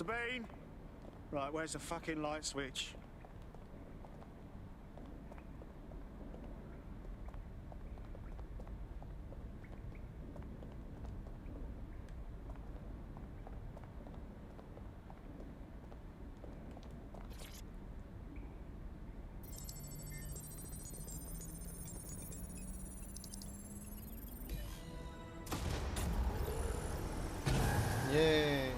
Sabine? Right, where's the fucking light switch? 예.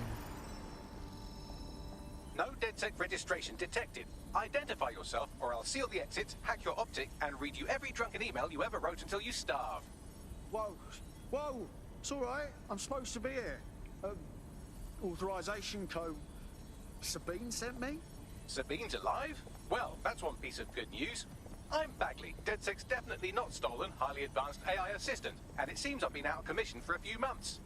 No DedSec registration detected. Identify yourself, or I'll seal the exits, hack your optic, and read you every drunken email you ever wrote until you starve. Whoa, whoa, it's all right. I'm supposed to be here. Authorization code. Sabine sent me? Sabine's alive? Well, that's one piece of good news. I'm Bagley, DedSec's definitely not stolen, highly advanced AI assistant, and it seems I've been out of commission for a few months.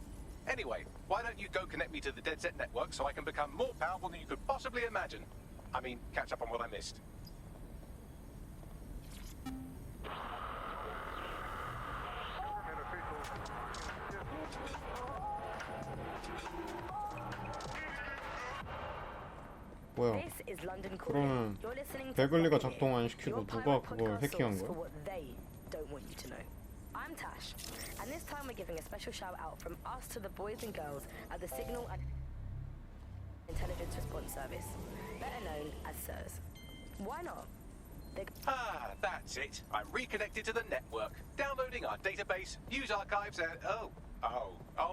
Anyway, why don't you go connect me to the DedSec network so I can become more powerful than you could possibly imagine? I mean, catch up on what I missed. 뭐야? 그러면 베글리가 작동 안 시키고 누가 그걸 해킹한 거야? I'm Tash, and this time we're giving a special shout out from us to the boys and girls at the Signal and Intelligence Response Service, better known as SIRS. Why not? Ah, that's it. I'm reconnected to the network, downloading our database, news archives, and oh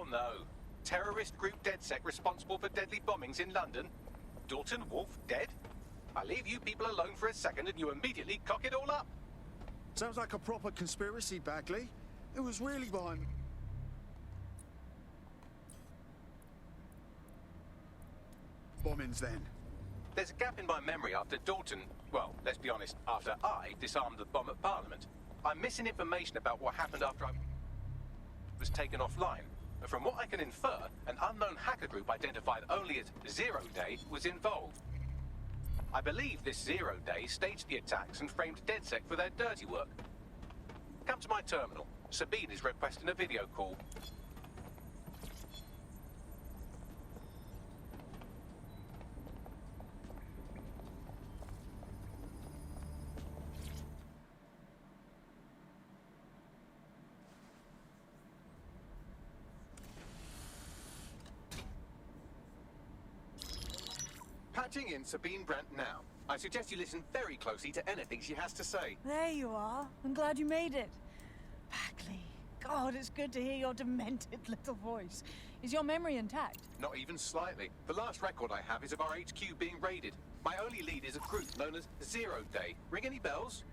no. Terrorist group DedSec responsible for deadly bombings in London. Dalton Wolf dead? I leave you people alone for a second and you immediately cock it all up. Sounds like a proper conspiracy, Bagley. It was really behind... bombings then. There's a gap in my memory after Dalton, well, let's be honest, after I disarmed the bomb at Parliament. I'm missing information about what happened after I was taken offline. But from what I can infer, an unknown hacker group identified only as Zero Day was involved. I believe this Zero Day staged the attacks and framed DedSec for their dirty work. Come to my terminal. Sabine is requesting a video call. Patching in Sabine Brandt now. I suggest you listen very closely to anything she has to say. There you are. I'm glad you made it. Bagley, God, it's good to hear your demented little voice. Is your memory intact? Not even slightly. The last record I have is of our HQ being raided. My only lead is a group known as Zero Day. Ring any bells?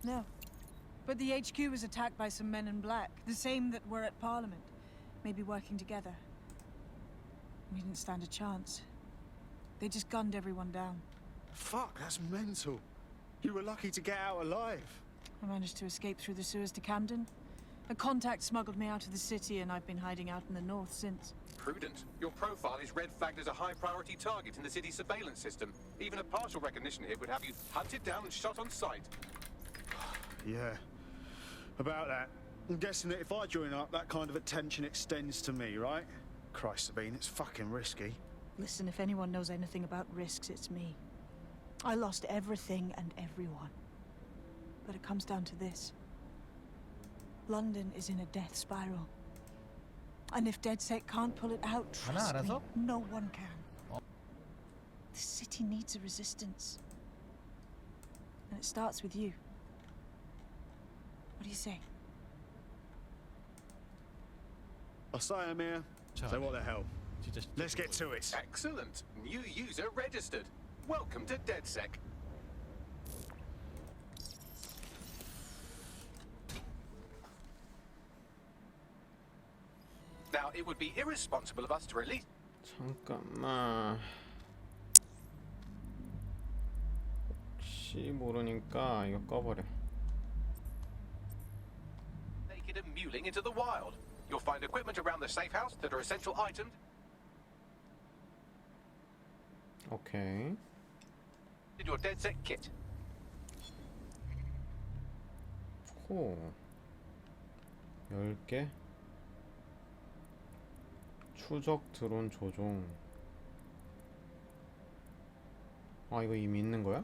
No. But the HQ was attacked by some men in black, the same that were at Parliament. Maybe working together. We didn't stand a chance. They just gunned everyone down. Fuck, that's mental. You were lucky to get out alive. I managed to escape through the sewers to Camden. A contact smuggled me out of the city, and I've been hiding out in the north since. Prudent. Your profile is red flagged as a high-priority target in the city's surveillance system. Even a partial recognition here would have you hunted down and shot on sight. Yeah. About that. I'm guessing that if I join up, that kind of attention extends to me, right? Christ, Sabine, it's fucking risky. Listen, if anyone knows anything about risks, it's me. I lost everything and everyone. But it comes down to this. London is in a death spiral. And if DedSec can't pull it out, trust me, no one can. The city needs a resistance. And it starts with you. What do you say? I'll say I'm here. So what the hell? Let's get to it. Excellent. New user registered. Welcome to DedSec. Now, it would be irresponsible of us to release... 잠깐만. 혹시 모르니까 이거 꺼버려. ...naked and muling into the wild. You'll find equipment around the safe house that are essential items. 오케이. Your DedSec kit. 호. 10개. 추적 드론 조종. 아, 이거 이미 있는 거야?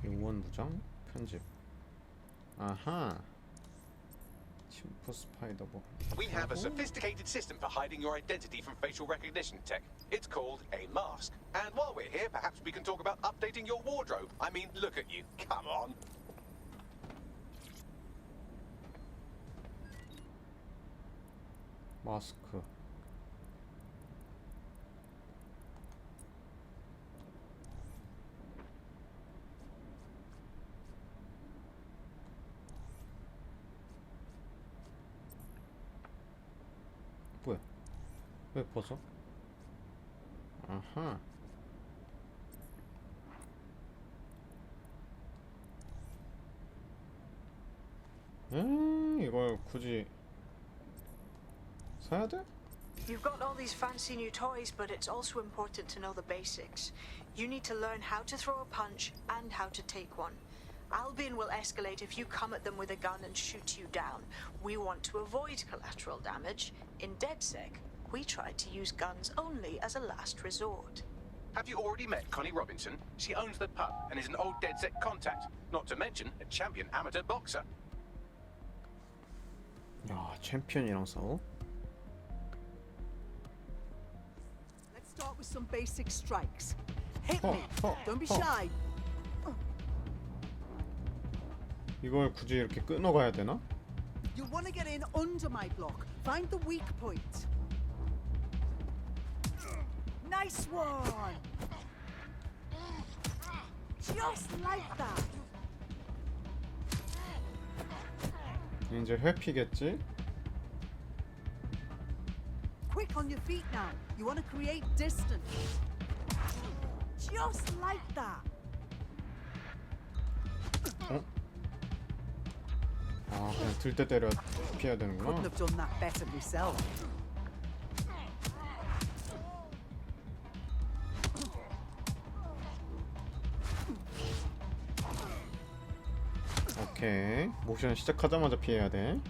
요원 무장 편집. 아하. 침프 스파이더볼. We have a sophisticated system for hiding your identity from facial recognition tech. It's called a mask. And while we're here, perhaps we can talk about updating your wardrobe. I mean, look at you. Come on. 마스크. 뭐야? 왜 벗어? 아하. 이걸 굳이 사야 돼? You've got all these fancy new toys, but it's also important to know the basics. You need to learn how to throw a punch and how to take one. Albion will escalate if you come at them with a gun and shoot you down. We want to avoid collateral damage. In DedSec, we try to use guns only as a last resort. Have you already met Connie Robinson? She owns the pub and is an old DedSec contact. Not to mention a champion amateur boxer. 야, 챔피언이랑 싸워? Let's start with some basic strikes. Hit me. Don't be shy. 이걸 굳이 이렇게 끊어가야 되나? You want to get in under my block. Find the weak point. Nice one. Just like that. 이제 회피겠지? Quick on your feet now. You want to create distance. Just like that. 어? 아, 그냥 들 때 때려 피해야 되는구나. Couldn't have done that better myself. 오케이. 모션 시작하자마자 피해야 돼.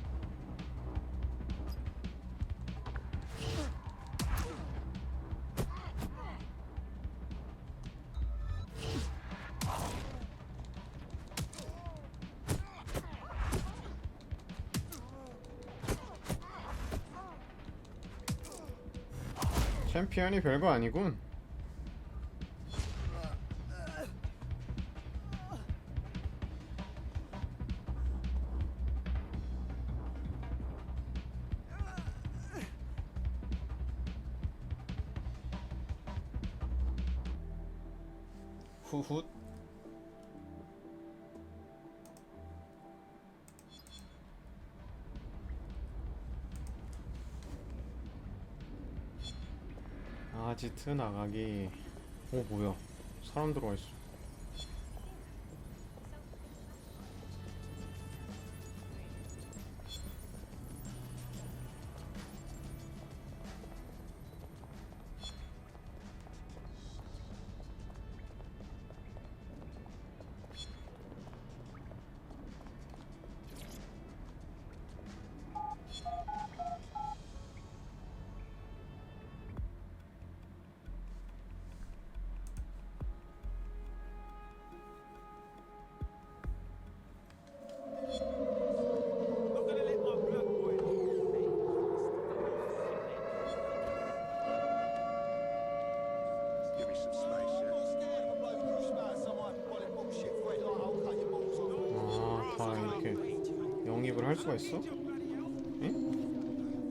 챔피언이 별거 아니군. 후훗. 아지트 나가기. 오, 뭐야? 사람 들어와 있어. 아, 다 이렇게 영입을 할 수가 있어? 에?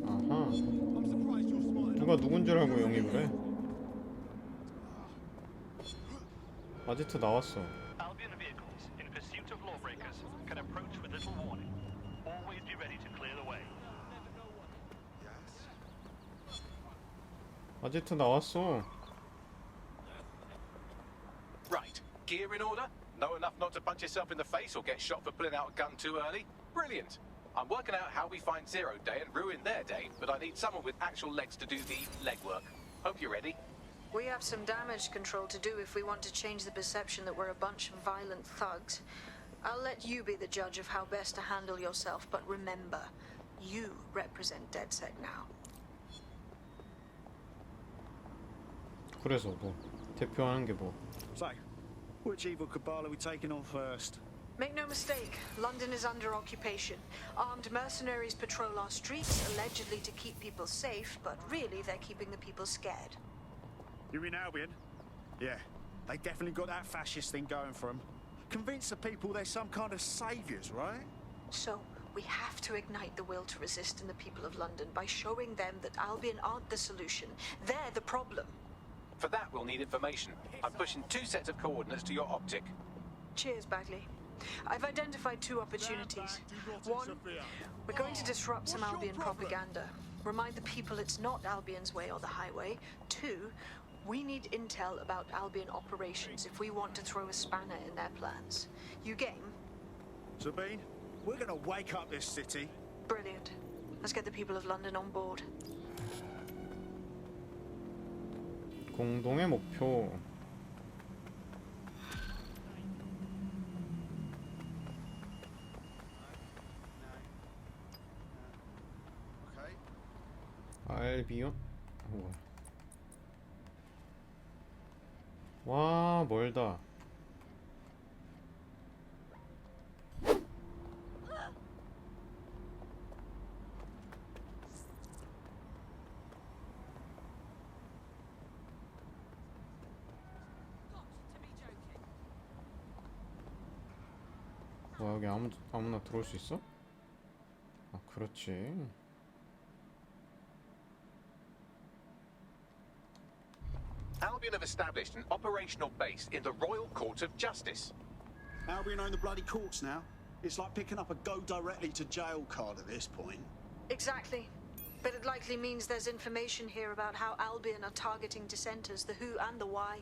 아하. 누가 누군지 알고 영입을 해? 아지트 나왔어. Albion vehicles in pursuit of lawbreakers can approach with little warning. Always be ready to clear the way. 아지트 나왔어. Right. Gear in order? Know enough not to punch yourself in the face or get shot for pulling out a gun too early? Brilliant. I'm working out how we find Zero Day and ruin their day, but I need someone with actual legs to do the legwork. Hope you're ready. We have some damage control to do if we want to change the perception that we're a bunch of violent thugs. I'll let you be the judge of how best to handle yourself, but remember, you represent DedSec now. 그래서 뭐 대표하는 게 뭐? So, which evil cabal are we taking on first? Make no mistake, London is under occupation. Armed mercenaries patrol our streets, allegedly to keep people safe, but really they're keeping the people scared. You mean Albion? Yeah, they definitely got that fascist thing going for them. Convince the people they're some kind of saviors, right? So, we have to ignite the will to resist in the people of London by showing them that Albion aren't the solution. They're the problem. For that, we'll need information. I'm pushing 2 sets of coordinates to your optic. Cheers, Bagley. I've identified 2 opportunities. One, we're going to disrupt some Albion propaganda. Remind the people it's not Albion's way or the highway. 2, we need intel about Albion operations if we want to throw a spanner in their plans. You game? Sabine, we're gonna wake up this city. Brilliant. Let's get the people of London on board. 공동의 목표. Okay. 알비온? 우와. 와, 멀다. 와, 여기 아무나 들어올 수 있어? 아, 그렇지. Albion have established an operational base in the Royal Court of Justice. Albion own the bloody courts now. It's like picking up a go directly to jail card at this point. Exactly. But it likely means there's information here about how Albion are targeting dissenters, the who and the why.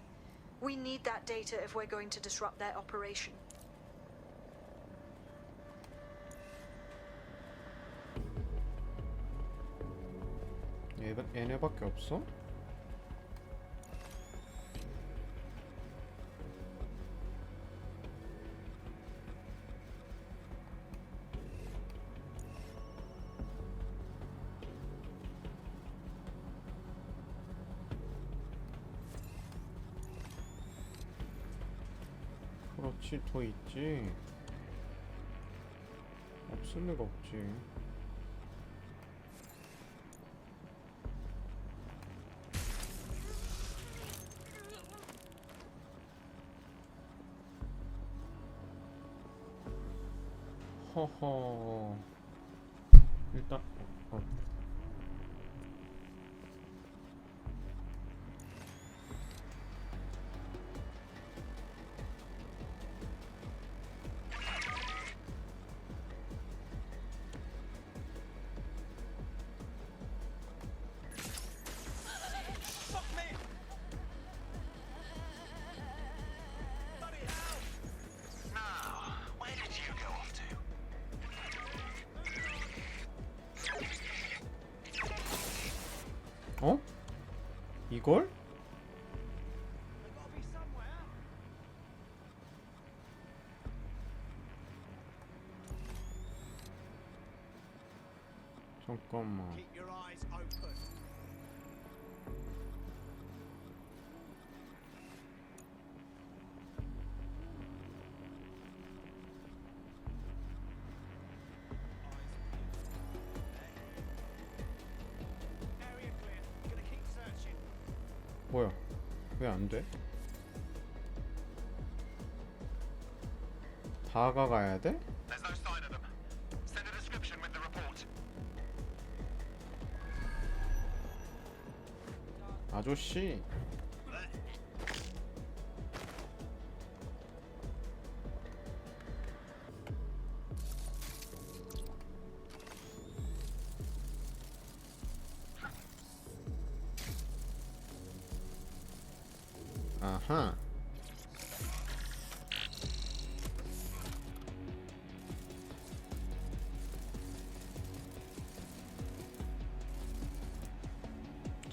We need that data if we're going to disrupt their operation. 얘네밖에 없어? 그렇지, 더 있지. 없을 리가 없지. 허허. 일단 어? 이걸? 잠깐만. Keep your eyes open. 뭐야? 왜 안 돼? 다가가야 돼? There's no sign of them. Send a description with the report. 아저씨. 아하.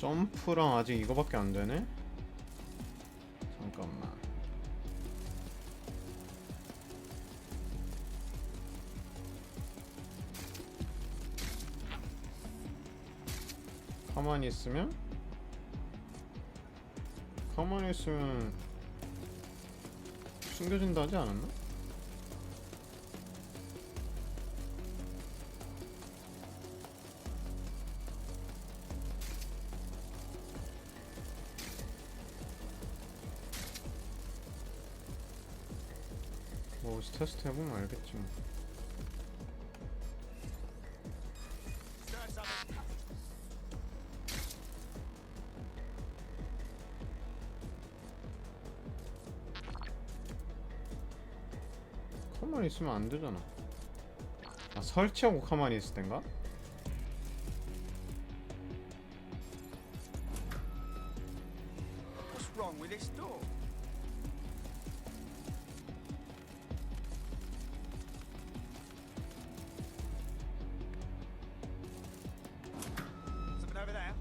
점프랑 아직 이거밖에 안 되네? 잠깐만. 가만히 있으면 숨겨진다 하지 않았나? 뭐 테스트 해보면 알겠지 뭐. 가만히 있으면 안 되잖아. 아, 설치하고 가만히 있을 땐가? What's wrong with this door? Something over there?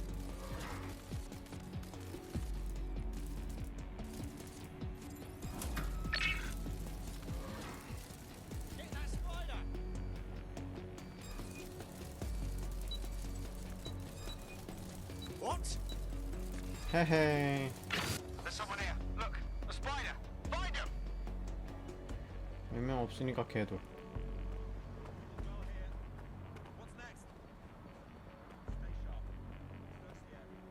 Get that spider! What? 헤헤. There's someone here. Look, a spider. Find him. 몇 명 없으니까 걔도. What's next? Stay sharp. Search the area.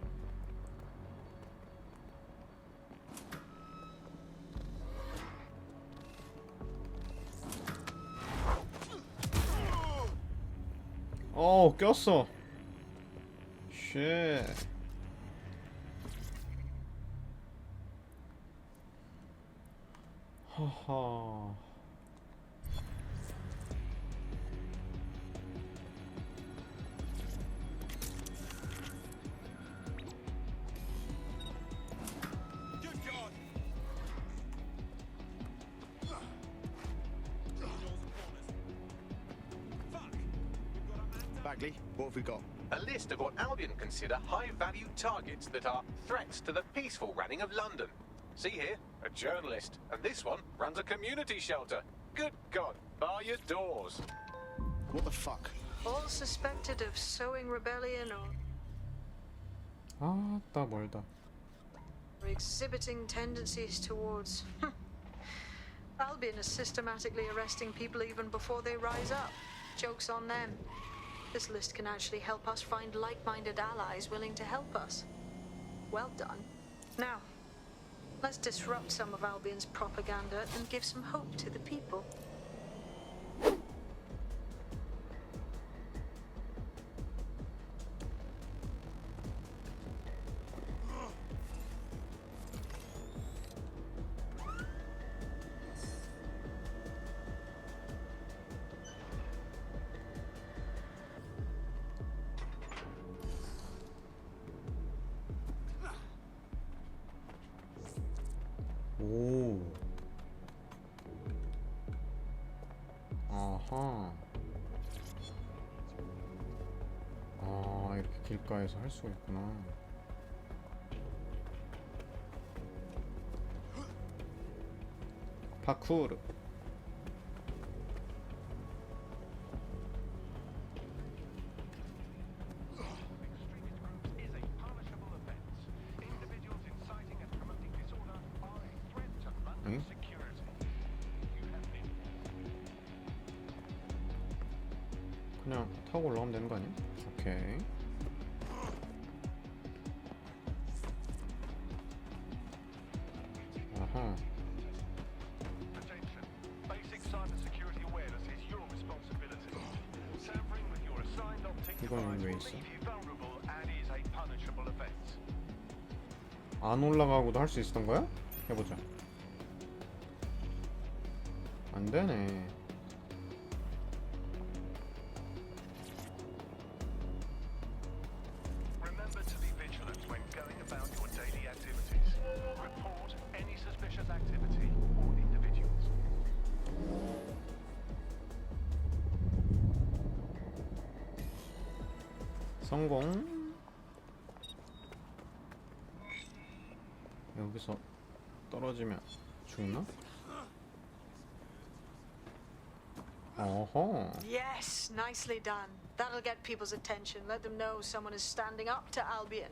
꼈어. 쉣. 하하. Good God! Bagley, what have we got? A list of what Albion consider high-value targets that are threats to the peaceful running of London. See here, a journalist, and this one runs a community shelter. Good God, bar your doors. What the fuck? All suspected of sowing rebellion 아따 멀다. or exhibiting tendencies towards. Albion is systematically arresting people even before they rise up. Joke's on them. This list can actually help us find like-minded allies willing to help us. Well done. Now, let's disrupt some of Albion's propaganda and give some hope to the people. 오. 아하. 아, 이렇게 길가에서 할 수가 있구나. 파쿠르. Is a punishable offence. Individuals inciting and promoting disorder are a threat to London 응? security. You have been 그냥 타고 올라가면 되는 거 아니야? 오케이. 아하. Attention. Basic cybersecurity awareness is your responsibility. Tampering with your assigned optic 이건 device 왜 will 있어? leave you vulnerable and is a punishable offence. 안 올라가고도 할 수 있었던 거야? 해보자. 안 되네. Remember to be vigilant when going about your daily activities. Report any suspicious activity or individuals. 성공. 여기서 떨어지면 죽나? 어허. Yes, nicely done. That'll get people's attention. Let them know someone is standing up to Albion.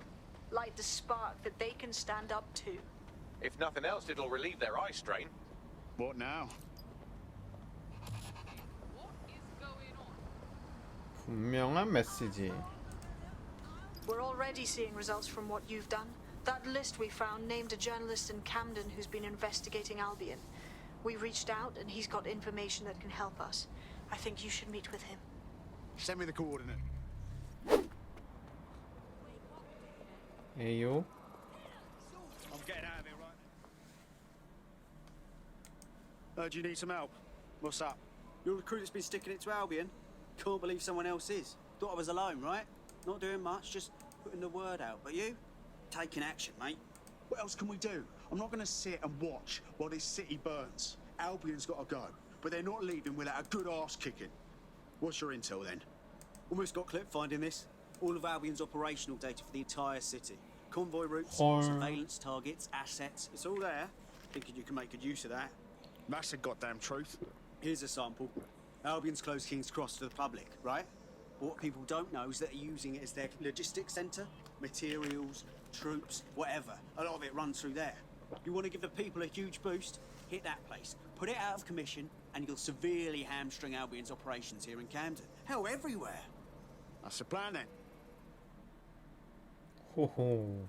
Light the spark that they can stand up to. If nothing else, it'll relieve their eye strain. What now? 분명한 메시지. We're already seeing results from what you've done. That list we found named a journalist in Camden who's been investigating Albion. We reached out and he's got information that can help us. I think you should meet with him. Send me the coordinate. 에요. I'm getting out of here right now. Do you need some help? What's up? You're the crew that's been sticking it to Albion? Can't believe someone else is. Thought I was alone, right? Not doing much, just putting the word out. But you? Taking action, mate. What else can we do? I'm not going to sit and watch while this city burns. Albion's got to go, but they're not leaving without a good arse kicking. What's your intel then? Almost got clipped finding this. All of Albion's operational data for the entire city. Convoy routes, Or- surveillance targets, assets. It's all there. Thinking you can make good use of that. That's the goddamn truth. Here's a sample. Albion's closed King's Cross to the public, right? But what people don't know is that they're using it as their logistics centre. Materials, troops, whatever. A lot of it runs through there. You want to give the people a huge boost? Hit that place. Put it out of commission, and you'll severely hamstring Albion's operations here in Camden. Hell, everywhere. That's the plan then. 호호.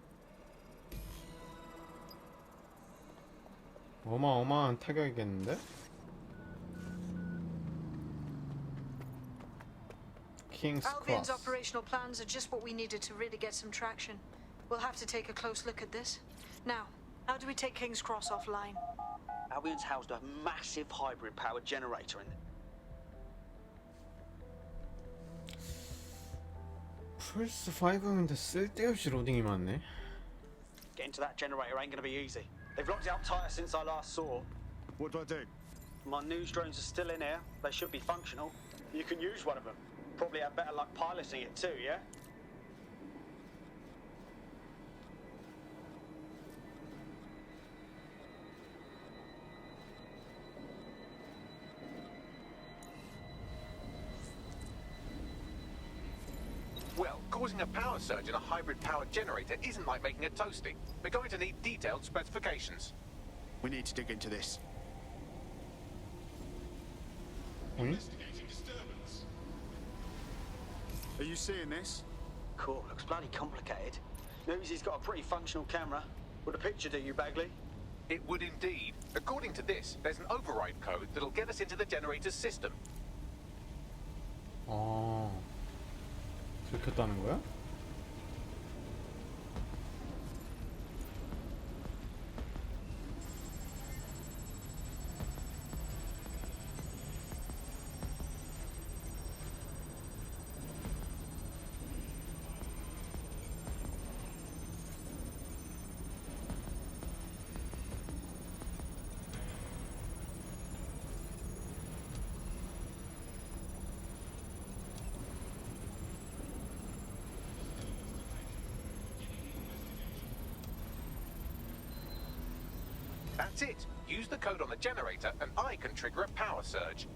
어마어마한 타격이겠는데? King's Albion's Cross. operational plans are just what we needed to really get some traction. We'll have to take a close look at this. Now, how do we take King's Cross offline? Albion's housed a massive hybrid-powered generator in it. 플스5인데 쓸데없이 로딩이 많네. Getting to that generator ain't gonna be easy. They've locked it up tighter since I last saw. What do I do? My news drones are still in here. They should be functional. You can use one of them. Probably have better luck piloting it too, yeah? Well, causing a power surge in a hybrid-powered generator isn't like making a toasty. We're going to need detailed specifications. We need to dig into this. 응? Are you seeing this? Cool. Looks bloody complicated. Newsy's got a pretty functional camera. Would a picture do you, Bagley? It would indeed. According to this, there's an override code that'll get us into the generator's system. 아, 들켰다는 거야? That's it. Use the code on the generator and I can trigger a power surge.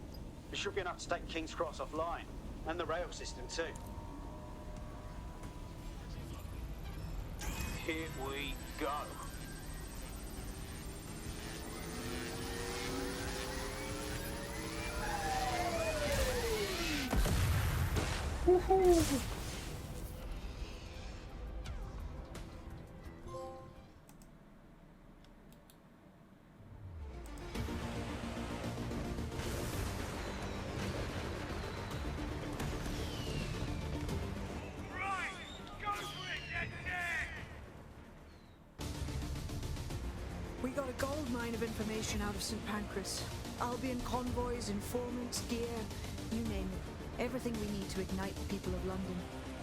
It should be enough to take King's Cross offline. And the rail system too. Here we go. We got a gold mine of information out of St. Pancras. Albion convoys, informants, gear, you name it. Everything we need to ignite the people of London,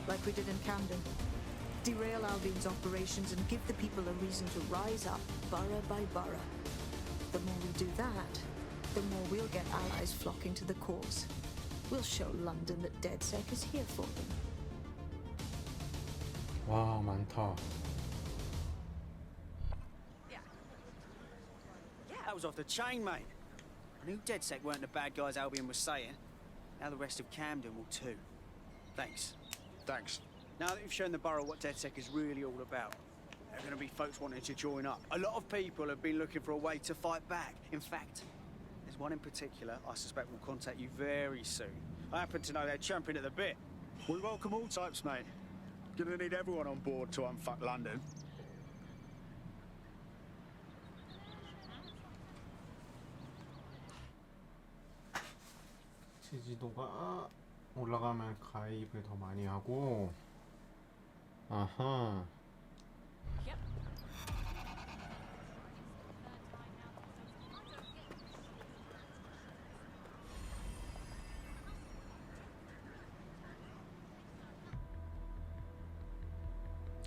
like we did in Camden. Derail Albion's operations and give the people a reason to rise up, borough by borough. The more we do that, the more we'll get allies flocking to the cause. We'll show London that DedSec is here for them. 와, 많다. That was off the chain, mate. I knew DedSec weren't the bad guys Albion was saying. Now the rest of Camden will too. Thanks. Thanks. Now that you've shown the borough what DedSec is really all about, there are going to be folks wanting to join up. A lot of people have been looking for a way to fight back. In fact, there's one in particular I suspect will contact you very soon. I happen to know they're champing at the bit. We welcome all types, mate. Gonna need everyone on board to unfuck London. 지지도가 올라가면 가입을 더 많이 하고. 아하.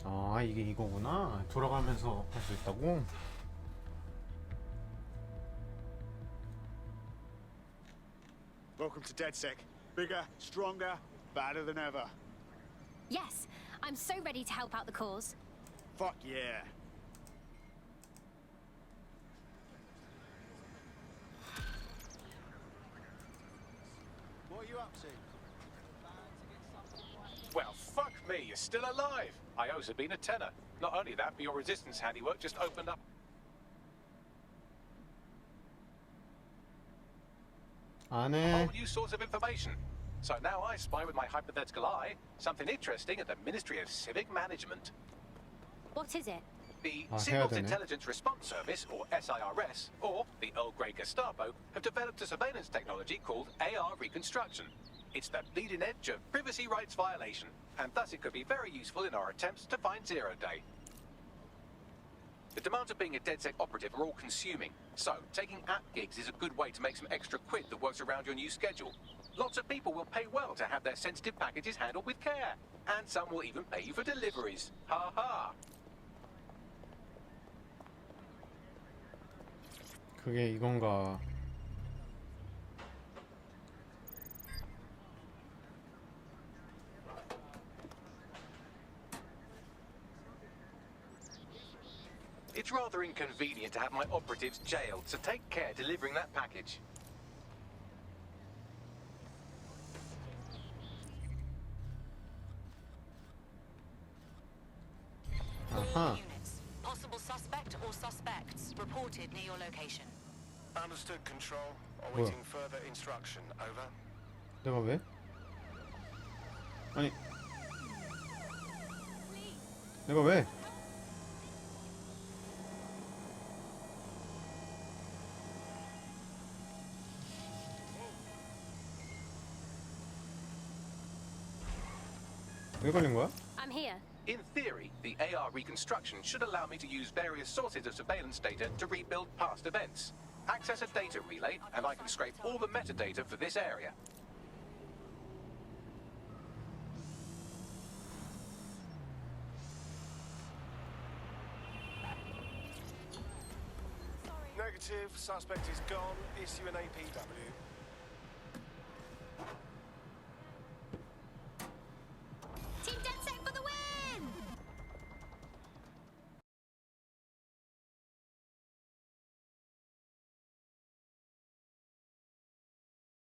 아, 이게 이거구나. 돌아가면서 할 수 있다고? Welcome to DedSec. Bigger, stronger, badder than ever. Yes, I'm so ready to help out the cause. Fuck yeah. What are you up to? Well, fuck me, you're still alive. I owe Sabine a tenner. Not only that, but your resistance handiwork just opened up 안 a 해. whole new source of information. So now I spy with my hypothetical eye something interesting at the Ministry of Civic Management. What is it? The 해야 Signals 되네. Intelligence Response Service, or SIRS, or the Earl Grey Gestapo, have developed a surveillance technology called AR Reconstruction. It's the bleeding edge of privacy rights violation, and thus it could be very useful in our attempts to find Zero Day. The demands of being a DedSec operative are all consuming, so taking app gigs is a good way to make some extra quid that works around your new schedule. Lots of people will pay well to have their sensitive packages handled with care, and some will even pay you for deliveries. Ha ha! 그게 이건가. It's rather inconvenient to have my operatives jailed, so take care delivering that package. 아하. Units. Possible suspect or suspects reported near your location. Understood, Control. 뭐야? Awaiting further instruction. Over. 내가 왜? 아니. 내가 왜? 왜 걸린 거야? I'm here. In theory, the AR reconstruction should allow me to use various sources of surveillance data to rebuild past events. Access a data relay, and I can scrape all the metadata for this area. Negative. Suspect is gone. Issue an APW.